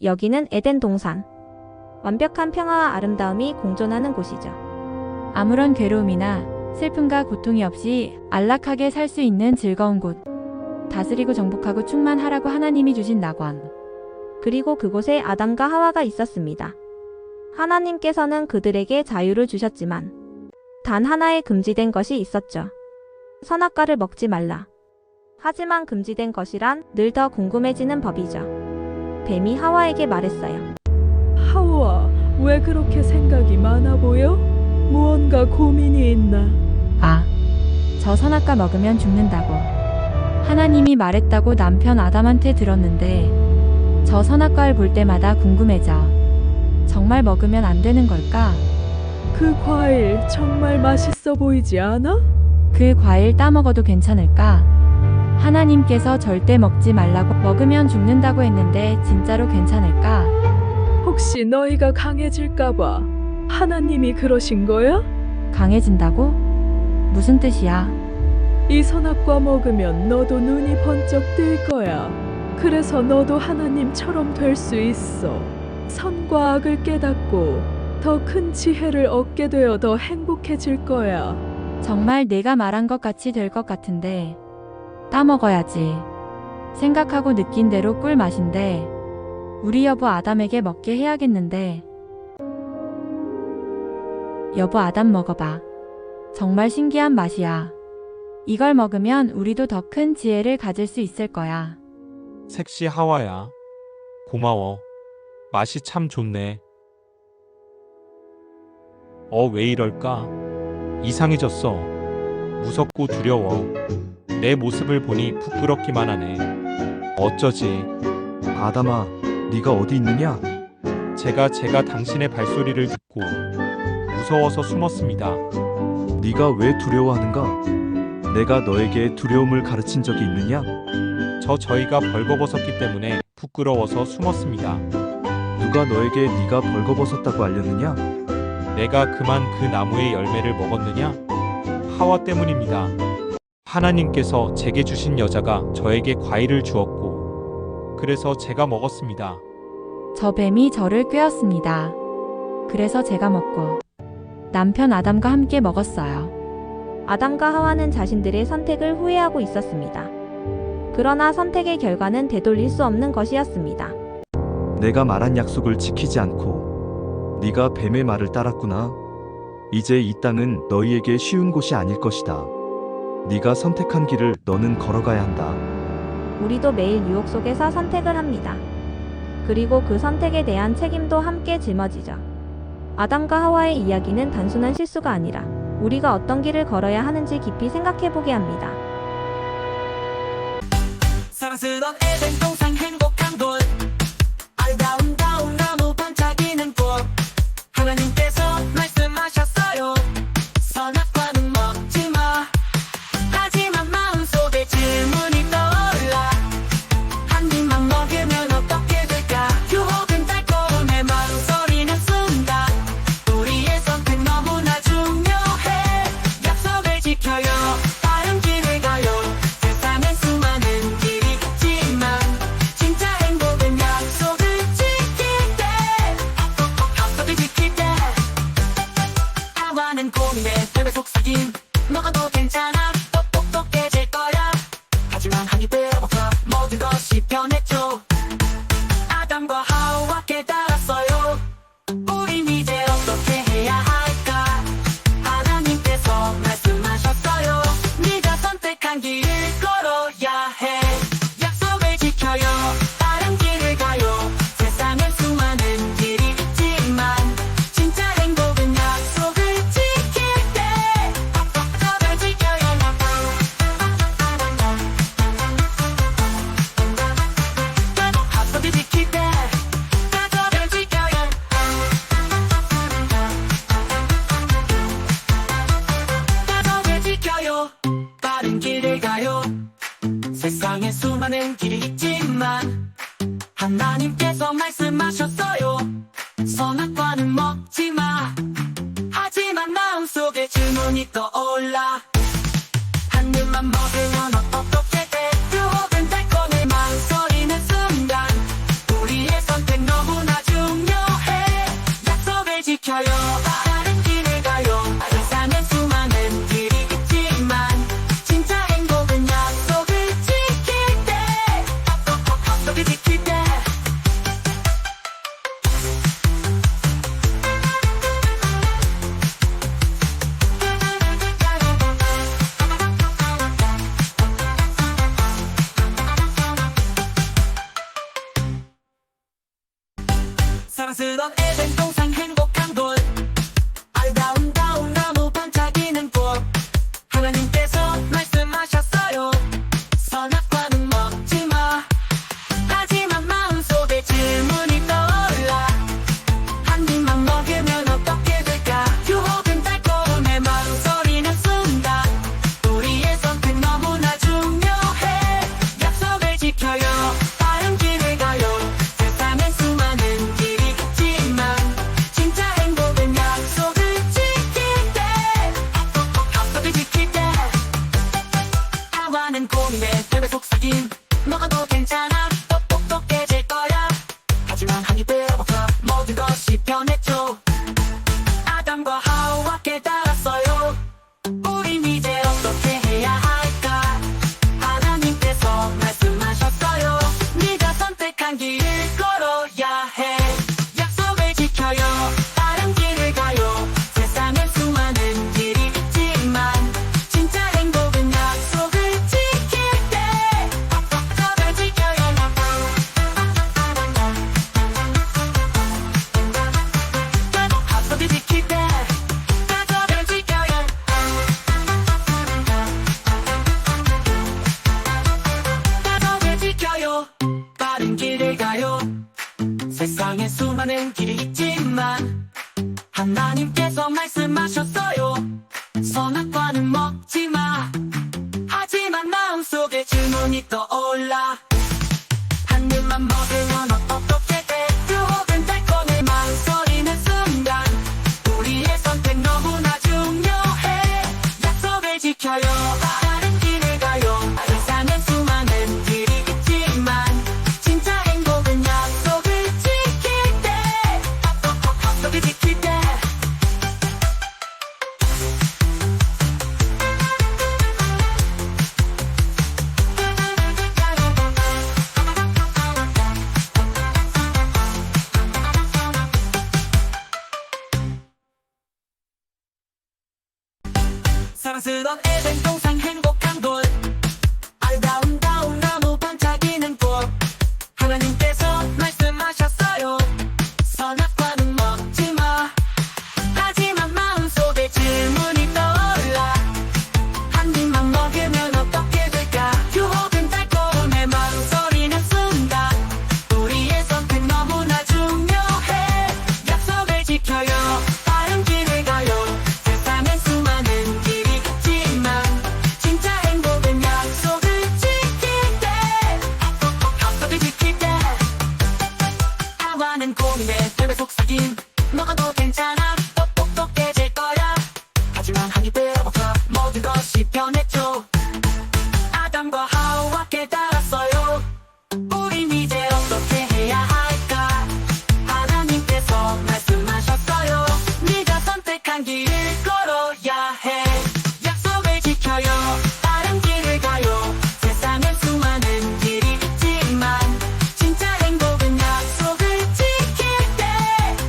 여기는 에덴 동산. 완벽한 평화와 아름다움이 공존하는 곳이죠. 아무런 괴로움이나 슬픔과 고통이 없이 안락하게 살 수 있는 즐거운 곳. 다스리고 정복하고 충만하라고 하나님이 주신 낙원. 그리고 그곳에 아담과 하와가 있었습니다. 하나님께서는 그들에게 자유를 주셨지만 단 하나의 금지된 것이 있었죠. 선악과를 먹지 말라. 하지만 금지된 것이란 늘 더 궁금해지는 법이죠. 뱀이 하와에게 말했어요. 하와, 왜 그렇게 생각이 많아 보여? 무언가 고민이 있나? 저 선악과 먹으면 죽는다고. 하나님이 말했다고 남편 아담한테 들었는데 저 선악과를 볼 때마다 궁금해져. 정말 먹으면 안 되는 걸까? 그 과일 정말 맛있어 보이지 않아? 그 과일 따먹어도 괜찮을까? 하나님께서 절대 먹지 말라고 먹으면 죽는다고 했는데 진짜로 괜찮을까? 혹시 너희가 강해질까봐 하나님이 그러신 거야? 강해진다고? 무슨 뜻이야? 이 선악과 먹으면 너도 눈이 번쩍 뜰 거야. 그래서 너도 하나님처럼 될 수 있어. 선과 악을 깨닫고 더 큰 지혜를 얻게 되어 더 행복해질 거야. 정말 내가 말한 것 같이 될 것 같은데 따먹어야지. 생각하고 느낀 대로 꿀 맛인데 우리 여보 아담에게 먹게 해야겠는데. 여보 아담 먹어봐. 정말 신기한 맛이야. 이걸 먹으면 우리도 더 큰 지혜를 가질 수 있을 거야. 섹시 하와야. 고마워. 맛이 참 좋네. 왜 이럴까? 이상해졌어. 무섭고 두려워. 내 모습을 보니 부끄럽기만 하네. 어쩌지? 아담아, 네가 어디 있느냐? 제가 당신의 발소리를 듣고 무서워서 숨었습니다. 네가 왜 두려워하는가? 내가 너에게 두려움을 가르친 적이 있느냐? 저희가 벌거벗었기 때문에 부끄러워서 숨었습니다. 누가 너에게 네가 벌거벗었다고 알렸느냐? 내가 그만 그 나무의 열매를 먹었느냐? 하와 때문입니다. 하나님께서 제게 주신 여자가 저에게 과일을 주었고 그래서 제가 먹었습니다. 저 뱀이 저를 꿰었습니다. 그래서 제가 먹고 남편 아담과 함께 먹었어요. 아담과 하와는 자신들의 선택을 후회하고 있었습니다. 그러나 선택의 결과는 되돌릴 수 없는 것이었습니다. 내가 말한 약속을 지키지 않고 네가 뱀의 말을 따랐구나. 이제 이 땅은 너희에게 쉬운 곳이 아닐 것이다. 네가 선택한 길을 너는 걸어가야 한다. 우리도 매일 유혹 속에서 선택을 합니다. 그리고 그 선택에 대한 책임도 함께 짊어지죠. 아담과 하와의 이야기는 단순한 실수가 아니라 우리가 어떤 길을 걸어야 하는지 깊이 생각해보게 합니다. 사랑스러운 에덴 동산 행복한 곳 아름다운 나무 반짝이는 꽃 하나님께서 말씀하셨어요. 선악과는 먹지 마. 하지만 마음속에 질문이 떠올라. 한 입만 먹으면 어떻게 될까? 유혹은 달콤해 마음소리는 순다. 우리의 선택 너무나 중요해. 약속을 지켜요. 다른 길을 가요. 세상엔 수많은 길이 있지만 진짜 행복은 약속을 지킬 때. 약속을 지킬 때. 하와는 고민에 뱀에 속삭임. 먹어도 괜찮아. 똑똑똑해질 거야. 하지만 한 입에 먹어 모든 것이 변했죠. 아담과 하와 깨달았어요. 우린 이제 어떻게 해야 할까? 하나님께서 말씀하셨어요. 네가 선택한 길을 걸어야 해. 약속을 지켜요. 다른 길을 가요. 세상엔 수많은 길이 있지만 진짜 행복은 약속을 지킬 때. 약속을 지켜요. 약속을 지킬 때. 약속을 사랑스러운 에덴 동산 행복한 곳 아름다운 나무 반짝이는 꽃 하나님께서 말씀하셨어요 선악과는 먹지마 하지만 마음속에 질문이 떠올라 한 입만 먹으면 어떻게 될까 유혹은 달콤해 망설이는 순간 우리의 선택 너무나 중요해 약속을 지켜요 다른 길을 가요 세상엔 수많은 길이 있지만 진짜 행복은 약속을 지킬 때 약속을 지킬 때 하와는 고민에 뱀에 속삭임 먹어도 괜찮아 똑똑똑해질 거야 하지만 한 입에 먹어 모든 것이 변했죠 아담과 하와 깨달았어요 우린 이제 어떻게 해야 할까 하나님께서 말씀하셨어요 네가 선택한 길을 걸어야 해 약속을 지켜요 다른 길을 가요 세상엔 수많은 길이 있지만 진짜 행복은 약속을 지킬 때 약속을 지켜요 약속을 지킬 때 약속을 지켜요 약속을 지켜요 빠른 길을 가요 세상에 수많은 길이 있지만 하나님께서 말씀하셨어요 선악과는 먹지마 하지만 마음속에 질문이 떠올라 한 입만 먹으면 어떻게 돼 유혹은 달콤해 망설이는 순간 우리의 선택 너무나 중요해 약속을 지켜요 다른 길을 가요 세상엔 수많은 길이 있지만 진짜 행복은 약속을 지킬 때 약속을 지킬 때 사랑스러운 에덴 동산 행복한 곳 아름다운 나무 반짝이는 꽃 하나님께서 말씀하셨어요 선악과는 먹지마 하지만 마음속에 질문이 떠올라 한 입만 먹으면 어떻게 될까 유혹은 달콤해 망설이는 순간 우리의 선택 너무나 중요해 약속을 지켜요 다른 길을 가요 세상엔 수많은 길이 있지만 진짜 행복은 약속을 지킬 때 약속을 지킬 때 하와는 고민에 뱀에 속삭임 먹어도 괜찮아 똑똑똑해질 거야 하지만 한 입에 먹어 모든 것이 변했죠 아담과 하와 깨달았어요 우린 이제 어떻게 해야 할까 하나님께서 말씀하셨어요 네가 선택한 길을 걸어야 해 약속을 지켜요 다른 길을 가요 세상엔 수많은 길이 있지만 진짜 행복은 약속을 지킬 때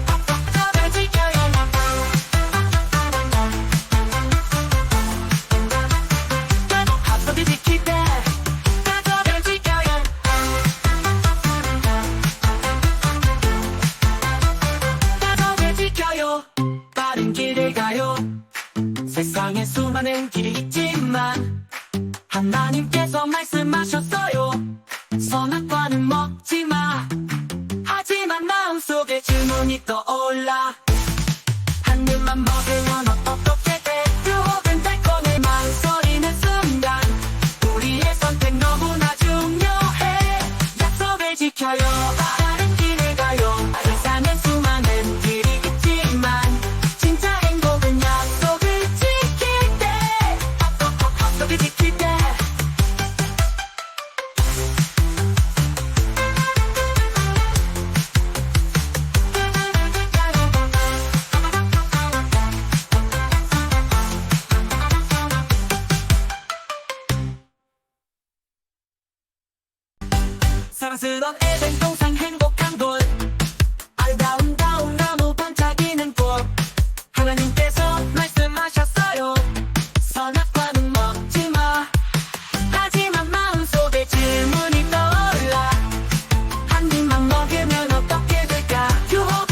약속을 지켜요 약속을 지킬 때 약속을 지켜요 약속을 지켜요 빠른 길을 가요 세상에 수많은 길이 있지만 하나님께서 말씀하셨어요 선악과는 먹지마 하지만 마음속에 질문이 떠올라 한 입만 먹으면 어떻게 돼 유혹은 달콤해 망설이는 순간 우리의 선택 너무나 중요해 약속을 지켜요 다른 길을 가요 세상엔 수많은 길이 있지만 진짜 행복은 약속을 지킬 때 약속을 지킬 때 사랑스러운 에덴 동산 행복한 곳 아름다운 나무 반짝이는 꽃 하나님께서 말씀하셨어요 선악과는 먹지마 하지만 마음속에 질문이 떠올라 한 입만 먹으면 어떻게 될까 유혹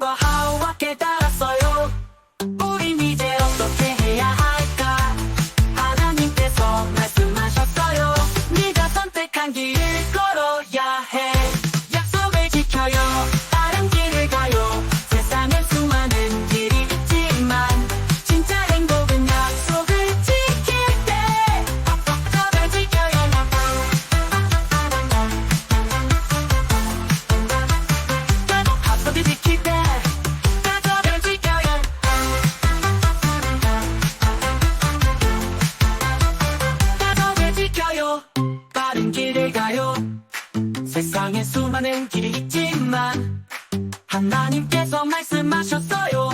아담과 하와 깨달았어요. 우린 이제 어떻게 해야 할까? 하나님께서 말씀하셨어요. 네가 선택한 길을 걸어야 해. 약속을 지켜요. 다른 길을 가요. 세상엔 수많은 길이 있지만 진짜 행복은 약속을 지킬 때. 약속을 지켜요. 약속을 지킬 때. 약속을 지켜요. 약속을 지켜요. 다른 길을 가요. 세상에 수많은 길이 있지만 하나님께서 말씀하셨어요.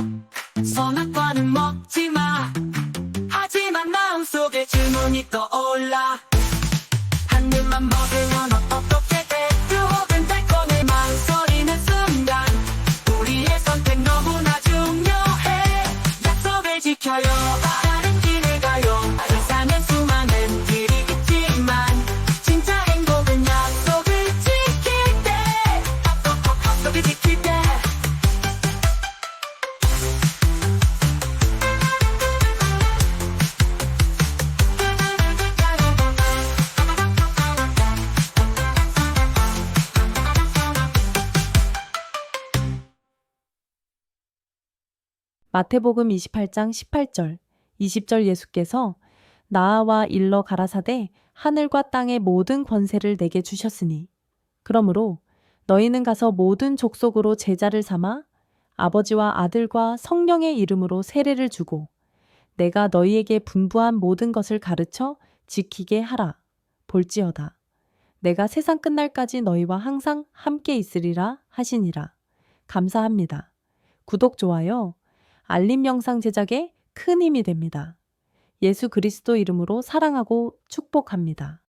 선악과는 먹지 마. 하지만 마음속에 질문이 떠올라. 한 입만 먹으면 어떻게 돼? 유혹은 달콤해 망설이는 순간 우리의 선택 너무나 중요해. 약속을 지켜요. 다른 길을 가요. 세상엔 수많은 길이 있지만 진짜 행복은 약속을 지킬 때. 약속을 지킬 때. 마태복음 28장 18절, 20절 예수께서 나아와 일러 가라사대 하늘과 땅의 모든 권세를 내게 주셨으니 그러므로 너희는 가서 모든 족속으로 제자를 삼아 아버지와 아들과 성령의 이름으로 세례를 주고 내가 너희에게 분부한 모든 것을 가르쳐 지키게 하라. 볼지어다. 내가 세상 끝날까지 너희와 항상 함께 있으리라 하시니라. 감사합니다. 구독, 좋아요, 알림 영상 제작에 큰 힘이 됩니다. 예수 그리스도 이름으로 사랑하고 축복합니다.